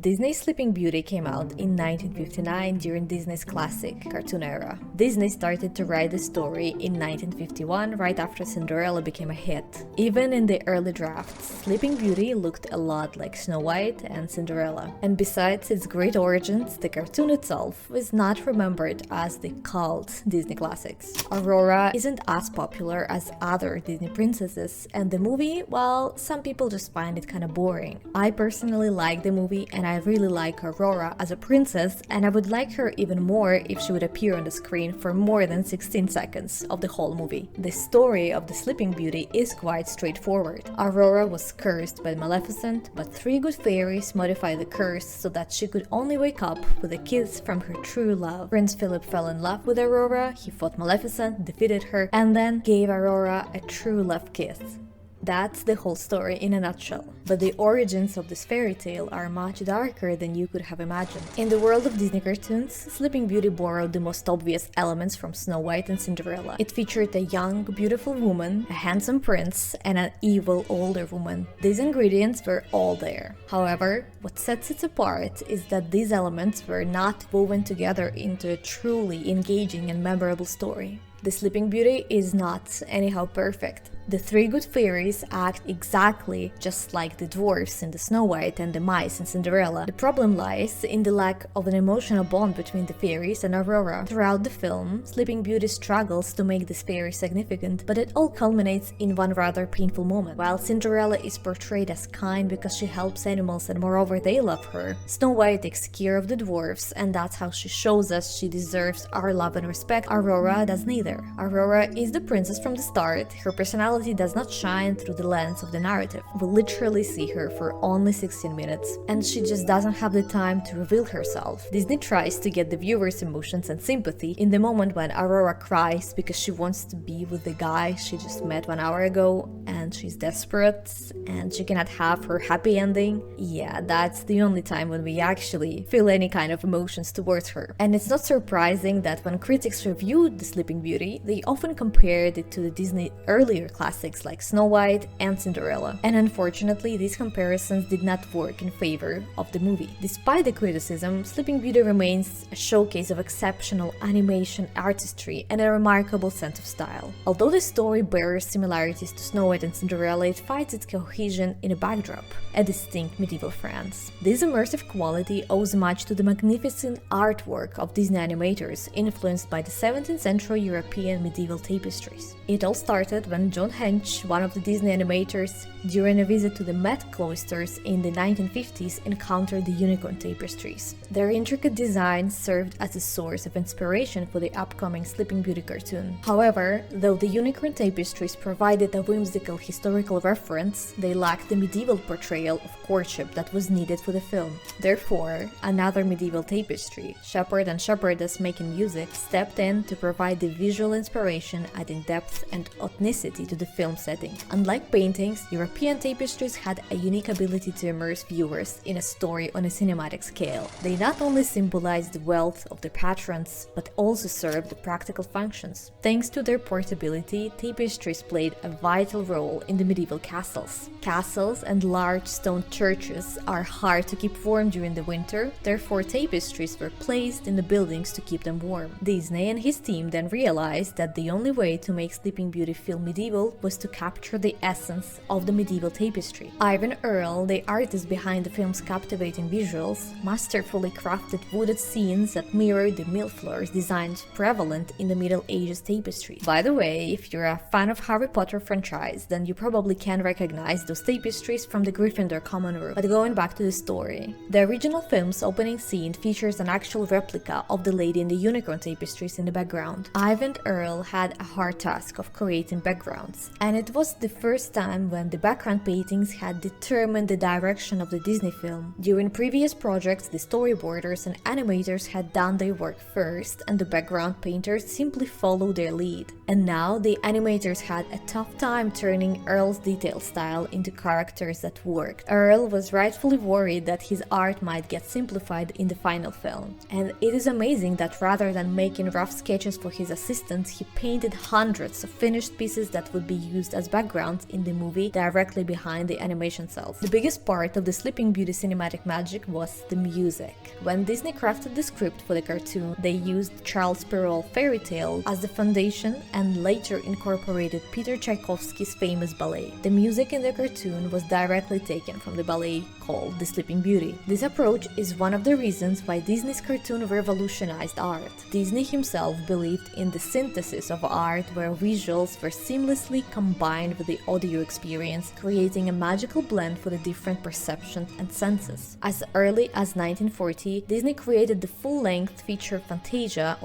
Disney's Sleeping Beauty came out in 1959 during Disney's classic cartoon era. Disney started to write the story in 1951, right after Cinderella became a hit. Even in the early drafts, Sleeping Beauty looked a lot like Snow White and Cinderella. And besides its great origins, the cartoon itself is not remembered as the cult Disney classics. Aurora isn't as popular as other Disney princesses, and the movie, well, some people just find it kinda boring. I personally like the movie, and I really like Aurora as a princess, and I would like her even more if she would appear on the screen for more than 16 seconds of the whole movie. The story of the Sleeping Beauty is quite straightforward. Aurora was cursed by Maleficent, but three good fairies modified the curse so that she could only wake up with a kiss from her true love. Prince Philip fell in love with Aurora, he fought Maleficent, defeated her, and then gave Aurora a true love kiss. That's the whole story in a nutshell. But the origins of this fairy tale are much darker than you could have imagined. In the world of Disney cartoons, Sleeping Beauty borrowed the most obvious elements from Snow White and Cinderella. It featured a young, beautiful woman, a handsome prince, and an evil older woman. These ingredients were all there. However, what sets it apart is that these elements were not woven together into a truly engaging and memorable story. The Sleeping Beauty is not anyhow perfect. The three good fairies act exactly just like the dwarfs in the Snow White and the mice in Cinderella. The problem lies in the lack of an emotional bond between the fairies and Aurora. Throughout the film, Sleeping Beauty struggles to make this fairy significant, but it all culminates in one rather painful moment. While Cinderella is portrayed as kind because she helps animals and moreover they love her, Snow White takes care of the dwarfs and that's how she shows us she deserves our love and respect. Aurora does neither. Aurora is the princess from the start. Her personality does not shine through the lens of the narrative. We literally see her for only 16 minutes, and she just doesn't have the time to reveal herself. Disney tries to get the viewer's emotions and sympathy in the moment when Aurora cries because she wants to be with the guy she just met 1 hour ago, and she's desperate, and she cannot have her happy ending. Yeah, that's the only time when we actually feel any kind of emotions towards her. And it's not surprising that when critics reviewed The Sleeping Beauty, they often compared it to the Disney earlier classics like Snow White and Cinderella. And unfortunately, these comparisons did not work in favor of the movie. Despite the criticism, Sleeping Beauty remains a showcase of exceptional animation, artistry, and a remarkable sense of style. Although the story bears similarities to Snow White and Cinderella, it finds its cohesion in a backdrop, a distinct medieval France. This immersive quality owes much to the magnificent artwork of Disney animators, influenced by the 17th century European medieval tapestries. It all started when John Hench, one of the Disney animators, during a visit to the Met cloisters in the 1950s, encountered the unicorn tapestries. Their intricate design served as a source of inspiration for the upcoming Sleeping Beauty cartoon. However, though the unicorn tapestries provided a whimsical historical reference, they lacked the medieval portrayal of courtship that was needed for the film. Therefore, another medieval tapestry, Shepherd and Shepherdess Making Music, stepped in to provide the visual inspiration, adding depth and authenticity to the film setting. Unlike paintings, European tapestries had a unique ability to immerse viewers in a story on a cinematic scale. They not only symbolized the wealth of their patrons, but also served the practical functions. Thanks to their portability, tapestries played a vital role in the medieval castles. Castles and large stone churches are hard to keep warm during the winter, therefore tapestries were placed in the buildings to keep them warm. Disney and his team then realized that the only way to make Sleeping Beauty feel medieval was to capture the essence of the medieval tapestry. Ivan Earle, the artist behind the film's captivating visuals, masterfully crafted wooded scenes that mirrored the mill floors designs prevalent in the Middle Ages tapestry. By the way, if you're a fan of Harry Potter franchise, then you probably can recognize those tapestries from the Gryffindor common room. But going back to the story, the original film's opening scene features an actual replica of the Lady in the Unicorn tapestries in the background. Ivan Earle had a hard task of creating backgrounds, and it was the first time when the background paintings had determined the direction of the Disney film. During previous projects, the storyboarders and animators had done their work first, and the background painters simply followed their lead. And now the animators had a tough time turning Earle's detailed style into characters that worked. Earle was rightfully worried that his art might get simplified in the final film. And it is amazing that rather than making rough sketches for his assistants, he painted hundreds of finished pieces that would be used as backgrounds in the movie directly directly behind the animation cells. The biggest part of the Sleeping Beauty cinematic magic was the music. When Disney crafted the script for the cartoon, they used Charles Perrault fairy tale as the foundation and later incorporated Peter Tchaikovsky's famous ballet. The music in the cartoon was directly taken from the ballet called The Sleeping Beauty. This approach is one of the reasons why Disney's cartoon revolutionized art. Disney himself believed in the synthesis of art where visuals were seamlessly combined with the audio experience, creating a magical blend for the different perceptions and senses. As early as 1940, Disney created the full-length feature Fantasia,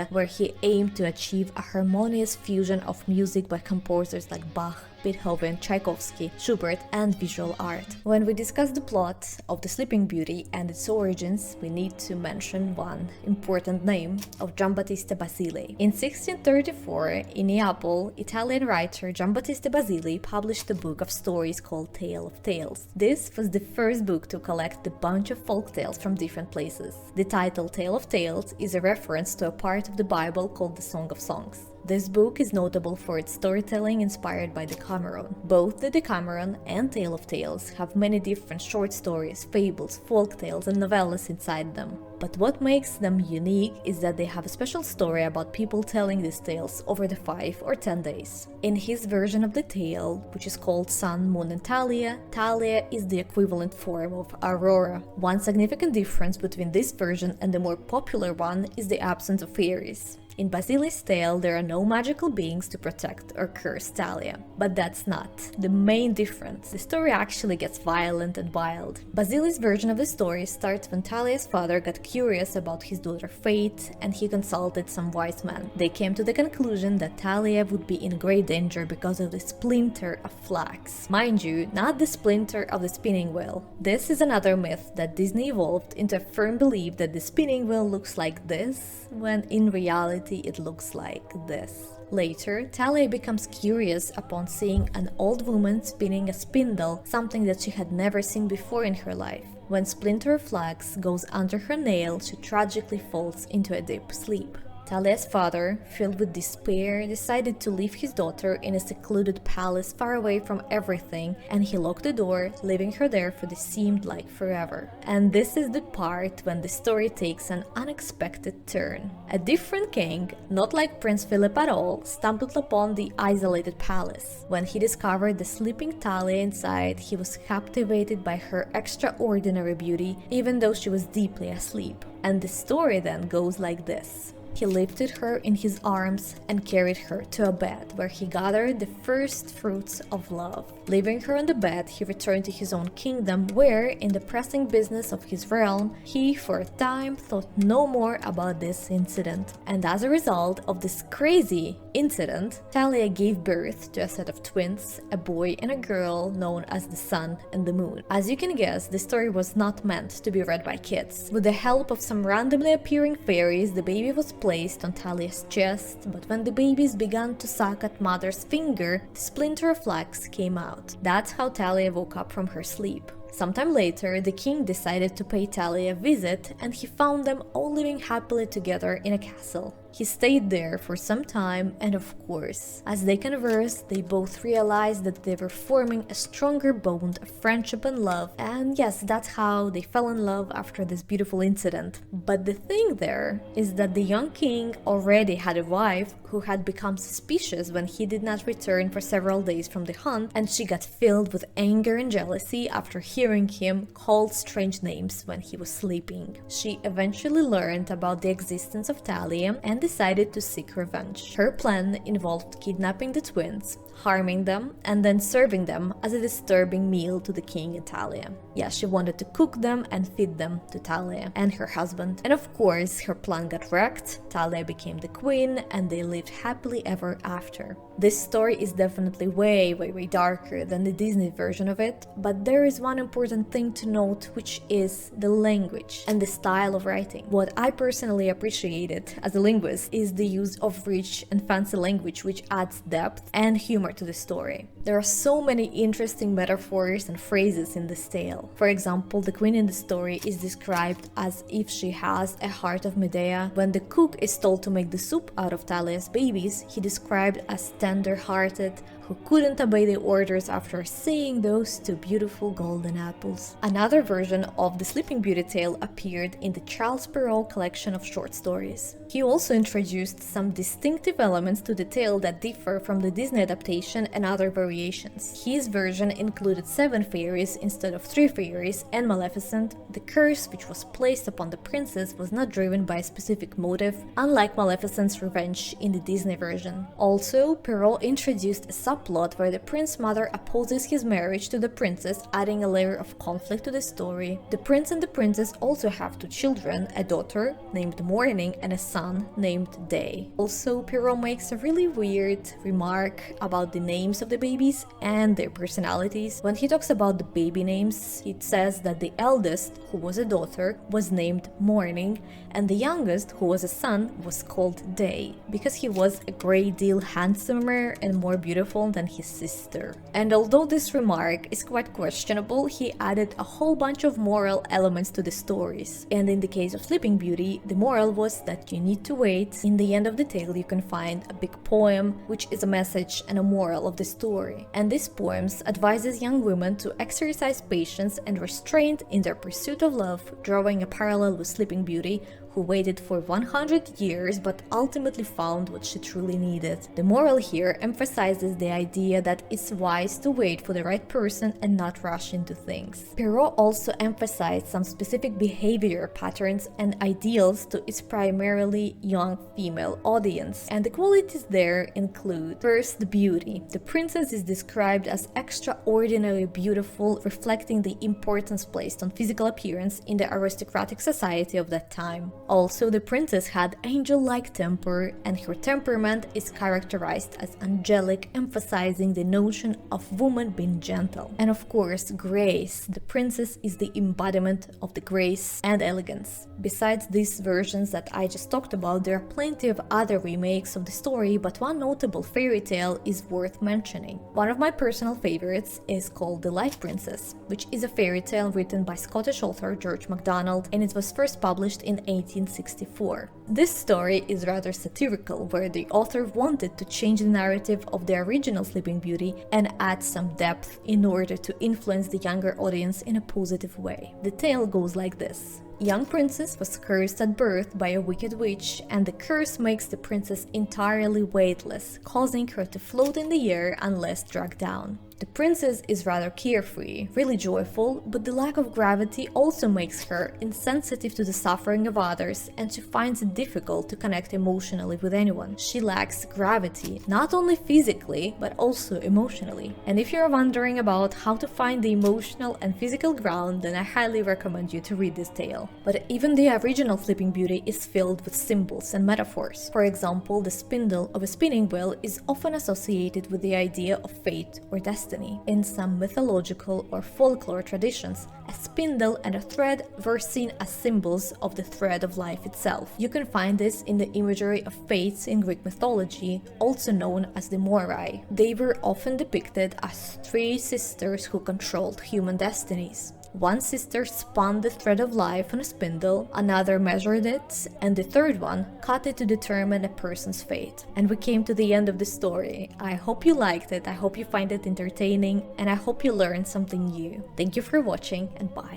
where he aimed to achieve a harmonious fusion of music by composers like Bach, Beethoven, Tchaikovsky, Schubert, and visual art. When we discuss the plot of The Sleeping Beauty and its origins, we need to mention one important name of Giambattista Basile. In 1634, in Neapel, Italian writer Giambattista Basile published a book of stories called Tale of Tales. This was the first book to collect a bunch of folk tales from different places. The title Tale of Tales is a reference to a part of the Bible called the Song of Songs. This book is notable for its storytelling inspired by Decameron. Both the Decameron and Tale of Tales have many different short stories, fables, folk tales, and novellas inside them. But what makes them unique is that they have a special story about people telling these tales over the 5 or 10 days. In his version of the tale, which is called Sun, Moon, and Thalia, Thalia is the equivalent form of Aurora. One significant difference between this version and the more popular one is the absence of fairies. In Basile's tale, there are no magical beings to protect or curse Thalia. But that's not the main difference. The story actually gets violent and wild. Basile's version of the story starts when Thalia's father got curious about his daughter Fate, and he consulted some wise men. They came to the conclusion that Thalia would be in great danger because of the splinter of flax. Mind you, not the splinter of the spinning wheel. This is another myth that Disney evolved into a firm belief that the spinning wheel looks like this, when in reality it looks like this. Later, Thalia becomes curious upon seeing an old woman spinning a spindle, something that she had never seen before in her life. When Splinter of Flax goes under her nail, she tragically falls into a deep sleep. Thalia's father, filled with despair, decided to leave his daughter in a secluded palace far away from everything, and he locked the door, leaving her there for what seemed like forever. And this is the part when the story takes an unexpected turn. A different king, not like Prince Philip at all, stumbled upon the isolated palace. When he discovered the sleeping Thalia inside, he was captivated by her extraordinary beauty, even though she was deeply asleep. And the story then goes like this. He lifted her in his arms and carried her to a bed where he gathered the first fruits of love. Leaving her on the bed, he returned to his own kingdom where, in the pressing business of his realm, he for a time thought no more about this incident. And as a result of this crazy incident, Thalia gave birth to a set of twins, a boy and a girl known as the Sun and the Moon. As you can guess, the story was not meant to be read by kids. With the help of some randomly appearing fairies, the baby was placed on Thalia's chest, but when the babies began to suck at mother's finger, the splinter of flax came out. That's how Thalia woke up from her sleep. Sometime later, the king decided to pay Thalia a visit, and he found them all living happily together in a castle. He stayed there for some time, and of course, as they conversed, they both realized that they were forming a stronger bond of friendship and love, and yes, that's how they fell in love after this beautiful incident. But the thing there is that the young king already had a wife who had become suspicious when he did not return for several days from the hunt, and she got filled with anger and jealousy after hearing him called strange names when he was sleeping. She eventually learned about the existence of Thalia and decided to seek revenge. Her plan involved kidnapping the twins, harming them, and then serving them as a disturbing meal to the king and Thalia. Yeah, she wanted to cook them and feed them to Thalia and her husband. And of course, her plan got wrecked, Thalia became the queen, and they lived happily ever after. This story is definitely way darker than the Disney version of it, but there is one important thing to note, which is the language and the style of writing. What I personally appreciated as a linguist is the use of rich and fancy language, which adds depth and humor to the story. There are so many interesting metaphors and phrases in this tale. For example, the queen in the story is described as if she has a heart of Medea. When the cook is told to make the soup out of Thalia's babies, he described as tender-hearted, who couldn't obey the orders after seeing those two beautiful golden apples. Another version of the Sleeping Beauty tale appeared in the Charles Perrault collection of short stories. He also introduced some distinctive elements to the tale that differ from the Disney adaptation and other variations. His version included 7 fairies instead of 3 fairies, and Maleficent. The curse which was placed upon the princess was not driven by a specific motive, unlike Maleficent's revenge in the Disney version. Also, Perrault introduced a subplot where the prince's mother opposes his marriage to the princess, adding a layer of conflict to the story. The prince and the princess also have 2 children, a daughter named Morning and a son named Day. Also, Perrault makes a really weird remark about the names of the babies and their personalities. When he talks about the baby names, it says that the eldest, who was a daughter, was named Morning, and the youngest, who was a son, was called Day, because he was a great deal handsomer and more beautiful than his sister. And although this remark is quite questionable, he added a whole bunch of moral elements to the stories. And in the case of Sleeping Beauty, the moral was that you need to wait. In the end of the tale, you can find a big poem, which is a message and a moral of the story. And this poem advises young women to exercise patience and restraint in their pursuit of love, drawing a parallel with Sleeping Beauty, who waited for 100 years but ultimately found what she truly needed. The moral here emphasizes the idea that it's wise to wait for the right person and not rush into things. Perrault also emphasized some specific behavior patterns and ideals to its primarily young female audience, and the qualities there include: first, the beauty. The princess is described as extraordinarily beautiful, reflecting the importance placed on physical appearance in the aristocratic society of that time. Also, the princess had angel-like temper, and her temperament is characterized as angelic, emphasizing the notion of woman being gentle. And of course, grace. The princess is the embodiment of the grace and elegance. Besides these versions that I just talked about, there are plenty of other remakes of the story, but one notable fairy tale is worth mentioning. One of my personal favorites is called The Light Princess, which is a fairy tale written by Scottish author George MacDonald, and it was first published in 1864. This story is rather satirical, where the author wanted to change the narrative of the original Sleeping Beauty and add some depth in order to influence the younger audience in a positive way. The tale goes like this. Young princess was cursed at birth by a wicked witch, and the curse makes the princess entirely weightless, causing her to float in the air unless dragged down. The princess is rather carefree, really joyful, but the lack of gravity also makes her insensitive to the suffering of others, and she finds it difficult to connect emotionally with anyone. She lacks gravity, not only physically, but also emotionally. And if you're wondering about how to find the emotional and physical ground, then I highly recommend you to read this tale. But even the original Sleeping Beauty is filled with symbols and metaphors. For example, the spindle of a spinning wheel is often associated with the idea of fate or destiny. In some mythological or folklore traditions, a spindle and a thread were seen as symbols of the thread of life itself. You can find this in the imagery of fates in Greek mythology, also known as the Moirai. They were often depicted as 3 sisters who controlled human destinies. One sister spun the thread of life on a spindle, another measured it, and the third one cut it to determine a person's fate. And we came to the end of the story. I hope you liked it, I hope you find it entertaining, and I hope you learned something new. Thank you for watching, and bye.